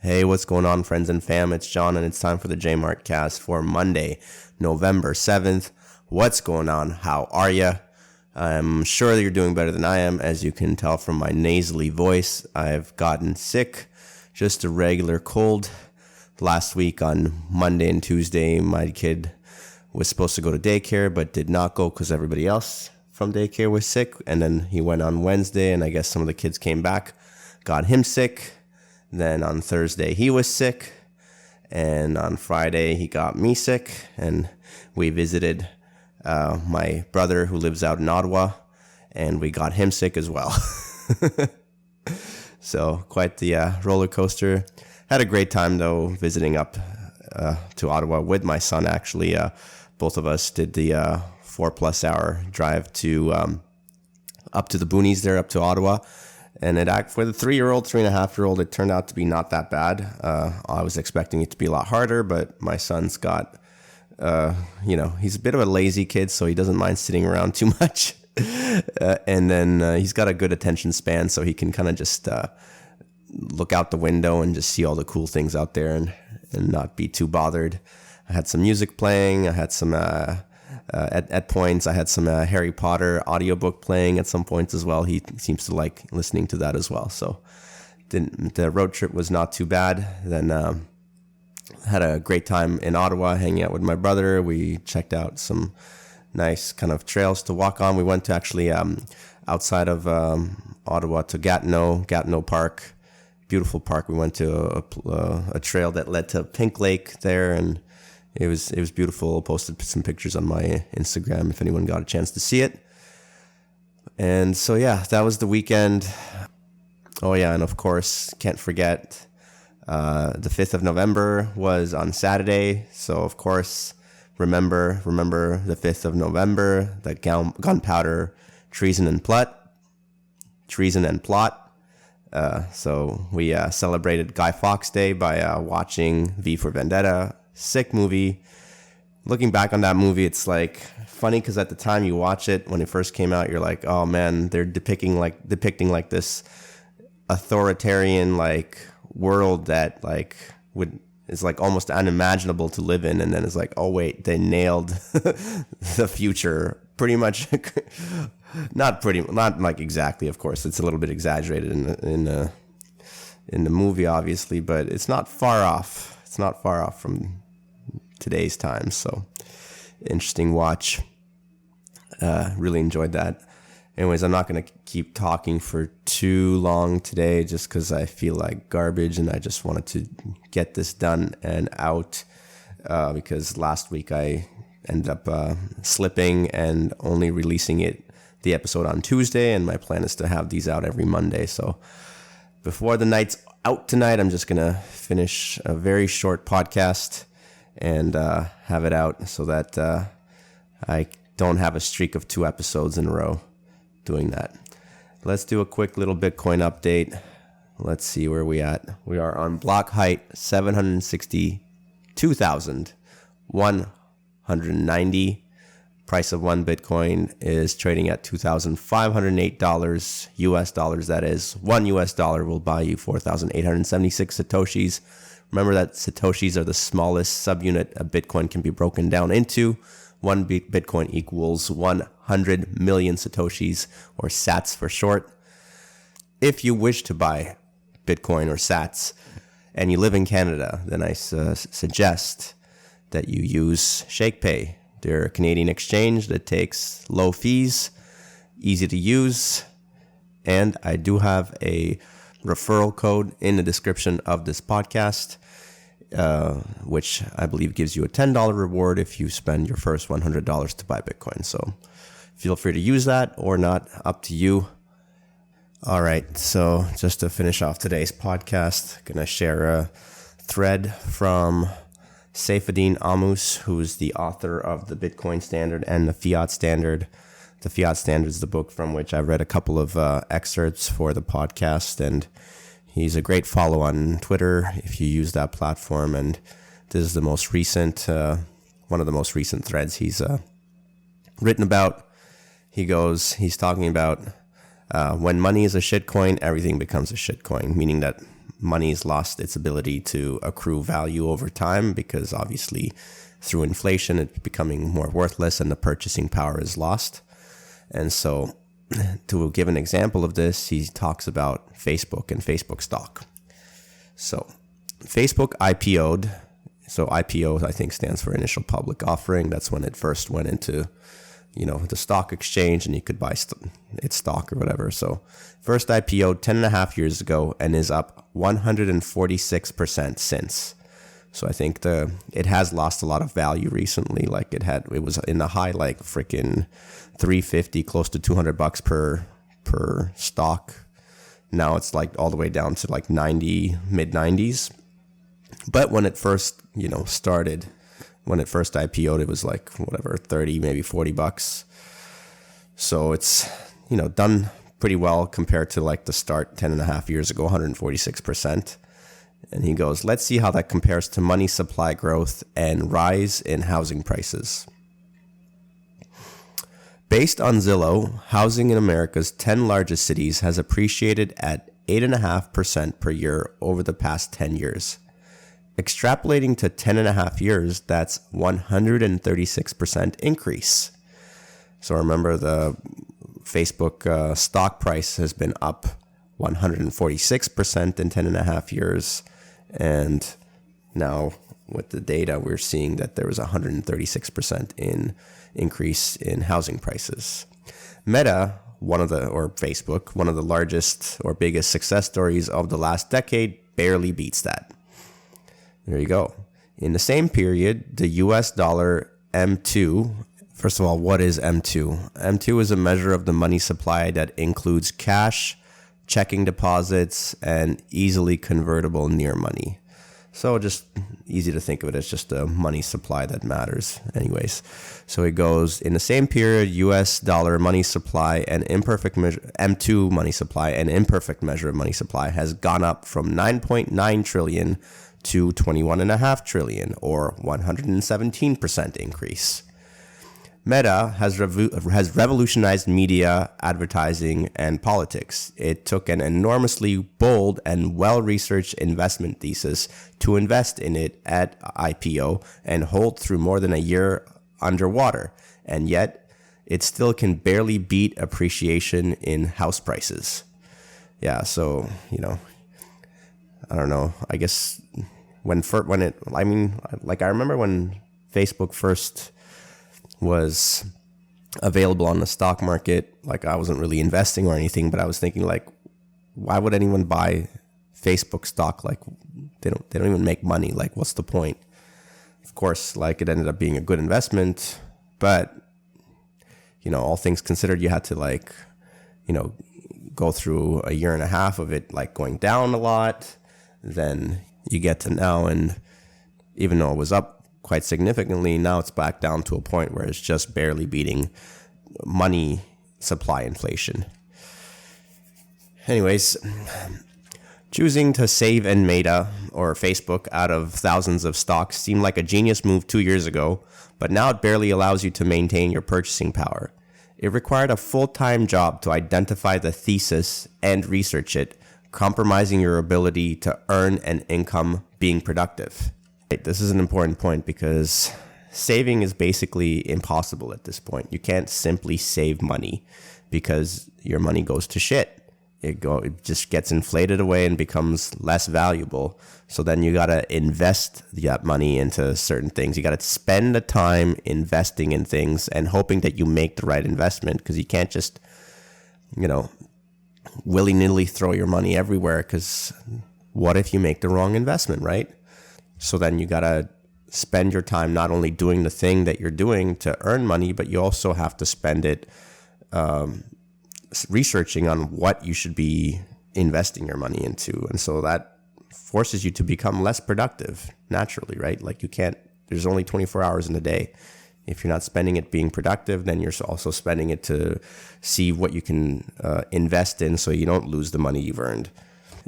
Hey, what's going on, friends and fam? It's John, and it's time for the JMART CAST for Monday, November 7th. What's going on? How are you? I'm sure that you're doing better than I am. As you can tell from my nasally voice, I've gotten sick, just a regular cold. Last week on Monday and Tuesday, my kid was supposed to go to daycare, but did not go because everybody else from daycare was sick. And then he went on Wednesday, and I guess some of the kids came back, got him sick. Then on Thursday, he was sick. And on Friday, he got me sick. And we visited my brother who lives out in Ottawa. And we got him sick as well. So quite the roller coaster. Had a great time, though, visiting up to Ottawa with my son, actually. Both of us did the 4+ hour drive to up to the boonies there, up to Ottawa. And for the 3.5-year-old, it turned out to be not that bad. I was expecting it to be a lot harder, but my son's got, he's a bit of a lazy kid, so he doesn't mind sitting around too much. And then he's got a good attention span, so he can kind of just look out the window and just see all the cool things out there and not be too bothered. I had some music playing. I had some... At points, I had some Harry Potter audiobook playing at some points as well. He seems to like listening to that as well. So the road trip was not too bad. Then had a great time in Ottawa hanging out with my brother. We checked out some nice kind of trails to walk on. We went to actually outside of Ottawa to Gatineau Park. Beautiful park. We went to a trail that led to Pink Lake there, and it was beautiful. I posted some pictures on my Instagram if anyone got a chance to see it. And so, yeah, that was the weekend. Oh, yeah, and of course, can't forget, the 5th of November was on Saturday. So, of course, remember the 5th of November, the gunpowder treason and plot. So we celebrated Guy Fawkes Day by watching V for Vendetta. Sick movie. Looking back on that movie, it's like funny because at the time you watch it, when it first came out, you're like, oh man, they're depicting like this authoritarian like world that like is like almost unimaginable to live in. And then it's like, oh wait, they nailed the future pretty much. Not like exactly, of course. It's a little bit exaggerated in the movie, obviously, but it's not far off. It's not far off from today's times. So interesting watch. Really enjoyed that. Anyways, I'm not going to keep talking for too long today just because I feel like garbage and I just wanted to get this done and out because last week I ended up slipping and only releasing the episode on Tuesday, and my plan is to have these out every Monday. So before the night's out tonight, I'm just going to finish a very short podcast and have it out so that I don't have a streak of 2 episodes in a row doing that. Let's do a quick little Bitcoin update. Let's see where we at. We are on block height 762,190. Price of one Bitcoin is trading at $2,508 US dollars. That is, $1 will buy you 4,876 Satoshis. Remember that Satoshis are the smallest subunit a Bitcoin can be broken down into. One Bitcoin equals 100 million Satoshis, or sats for short. If you wish to buy Bitcoin or sats and you live in Canada, then I suggest that you use Shakepay. They're a Canadian exchange that takes low fees, easy to use, and I do have a referral code in the description of this podcast, which I believe gives you a $10 reward if you spend your first $100 to buy Bitcoin. So feel free to use that or not, up to you. All right, so just to finish off today's podcast, going to share a thread from Saifedean Ammous, who's the author of the Bitcoin Standard and the Fiat Standard. The Fiat Standard is the book from which I've read a couple of excerpts for the podcast, and he's a great follow on Twitter if you use that platform. And this is the most recent, one of the most recent threads he's written about. He's talking about when money is a shitcoin, everything becomes a shitcoin, meaning that money's lost its ability to accrue value over time because obviously through inflation it's becoming more worthless and the purchasing power is lost. And so to give an example of this, he talks about Facebook and Facebook stock. So Facebook IPO'd. So IPO, I think, stands for initial public offering. That's when it first went into, the stock exchange and you could buy its stock or whatever. So first IPO'd 10.5 years ago and is up 146% since. So I think it has lost a lot of value recently. Like it was in the high, like freaking $350, close to $200 per stock. Now it's like all the way down to like 90, mid 90s. But when it first, started, when it first IPO'd, it was like whatever, 30, maybe $40. So it's, done pretty well compared to like the start 10.5 years ago, 146%. And he goes, let's see how that compares to money supply growth and rise in housing prices. Based on Zillow, housing in America's 10 largest cities has appreciated at 8.5% per year over the past 10 years. Extrapolating to 10.5 years, that's 136% increase. So remember, the Facebook stock price has been up 146% in 10.5 years. And now with the data, we're seeing that there was 136% in increase in housing prices. Meta, Facebook, one of the largest or biggest success stories of the last decade, barely beats that. There you go. In the same period, the US dollar M2, first of all, what is M2? M2 is a measure of the money supply that includes cash, checking deposits, and easily convertible near money. So just easy to think of it as just a money supply that matters. Anyways, so it goes in the same period, US dollar money supply and imperfect measure, M2 money supply and imperfect measure of money supply has gone up from 9.9 trillion to 21.5 trillion, or 117% increase. Meta has revolutionized media, advertising, and politics. It took an enormously bold and well-researched investment thesis to invest in it at IPO and hold through more than a year underwater, and yet it still can barely beat appreciation in house prices. Yeah, so, I don't know. I guess I remember when Facebook first was available on the stock market, like I wasn't really investing or anything, but I was thinking like, why would anyone buy Facebook stock? Like they don't even make money. Like what's the point? Of course, like it ended up being a good investment, but all things considered, you had to go through a year and a half of it like going down a lot. Then you get to now, and even though it was up quite significantly, now it's back down to a point where it's just barely beating money supply inflation. Anyways, choosing to save in Meta or Facebook out of thousands of stocks seemed like a genius move 2 years ago, but now it barely allows you to maintain your purchasing power. It required a full-time job to identify the thesis and research it, compromising your ability to earn an income being productive. This is an important point because saving is basically impossible at this point. You can't simply save money because your money goes to shit. It just gets inflated away and becomes less valuable. So then you got to invest that money into certain things. You got to spend the time investing in things and hoping that you make the right investment, because you can't just, willy-nilly throw your money everywhere, because what if you make the wrong investment, right? So then you got to spend your time not only doing the thing that you're doing to earn money, but you also have to spend it researching on what you should be investing your money into. And so that forces you to become less productive naturally, right? Like there's only 24 hours in a day. If you're not spending it being productive, then you're also spending it to see what you can invest in so you don't lose the money you've earned.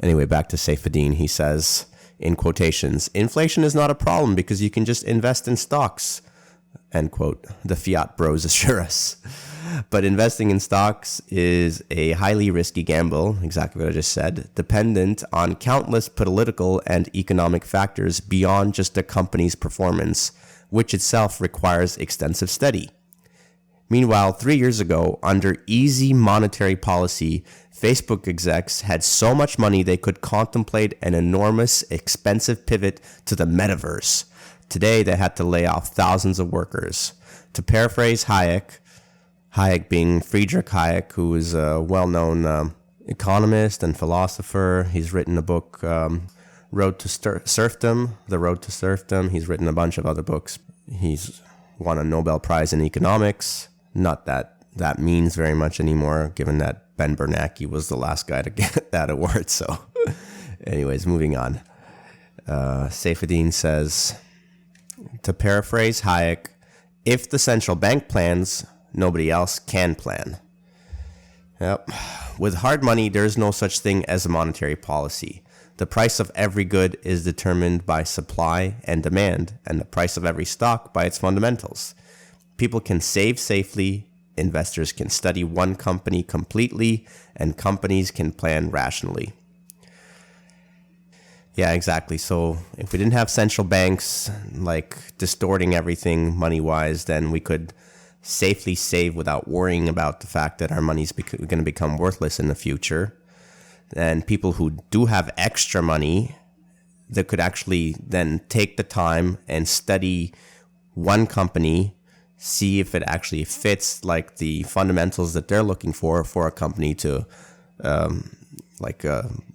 Anyway, back to Saifedean. He says, in quotations, inflation is not a problem because you can just invest in stocks, end quote. The fiat bros assure us. But investing in stocks is a highly risky gamble, exactly what I just said, dependent on countless political and economic factors beyond just a company's performance, which itself requires extensive study. Meanwhile, 3 years ago, under easy monetary policy, Facebook execs had so much money they could contemplate an enormous, expensive pivot to the metaverse. Today, they had to lay off thousands of workers. To paraphrase Hayek being Friedrich Hayek, who is a well-known economist and philosopher. He's written a book, Road to Serfdom, The Road to Serfdom. He's written a bunch of other books. He's won a Nobel Prize in economics. Not that that means very much anymore, given that Ben Bernanke was the last guy to get that award. So anyways, moving on. Saifuddin says, to paraphrase Hayek, if the central bank plans, nobody else can plan. Yep. With hard money, there is no such thing as a monetary policy. The price of every good is determined by supply and demand, and the price of every stock by its fundamentals. People can save safely, investors can study one company completely, and companies can plan rationally. Yeah, exactly. So if we didn't have central banks like distorting everything money-wise, then we could safely save without worrying about the fact that our money's going to become worthless in the future. And people who do have extra money, that could actually then take the time and study one company, see if it actually fits like the fundamentals that they're looking for a company to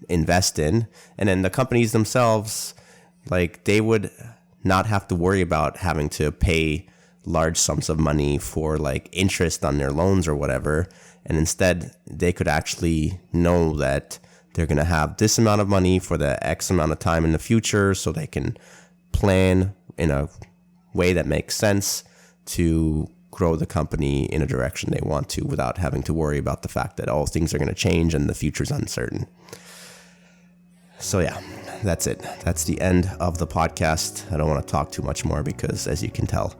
invest in. And then the companies themselves, like, they would not have to worry about having to pay large sums of money for like interest on their loans or whatever. And instead they could actually know that they're going to have this amount of money for the X amount of time in the future, so they can plan in a way that makes sense to grow the company in a direction they want to without having to worry about the fact that all things are going to change and the future's uncertain. So yeah, that's it. That's the end of the podcast. I don't want to talk too much more because, as you can tell,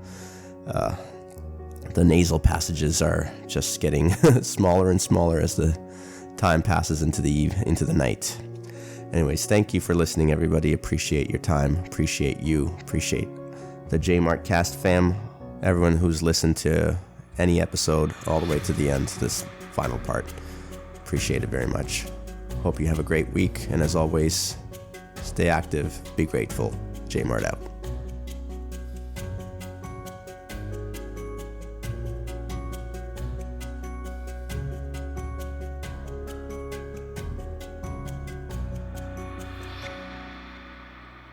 the nasal passages are just getting smaller and smaller as the time passes into the night. Anyways, thank you for listening, everybody. Appreciate your time. Appreciate you. Appreciate the JMART CAST fam. Everyone who's listened to any episode all the way to the end, this final part. Appreciate it very much. Hope you have a great week. And as always, stay active, be grateful. JMART out.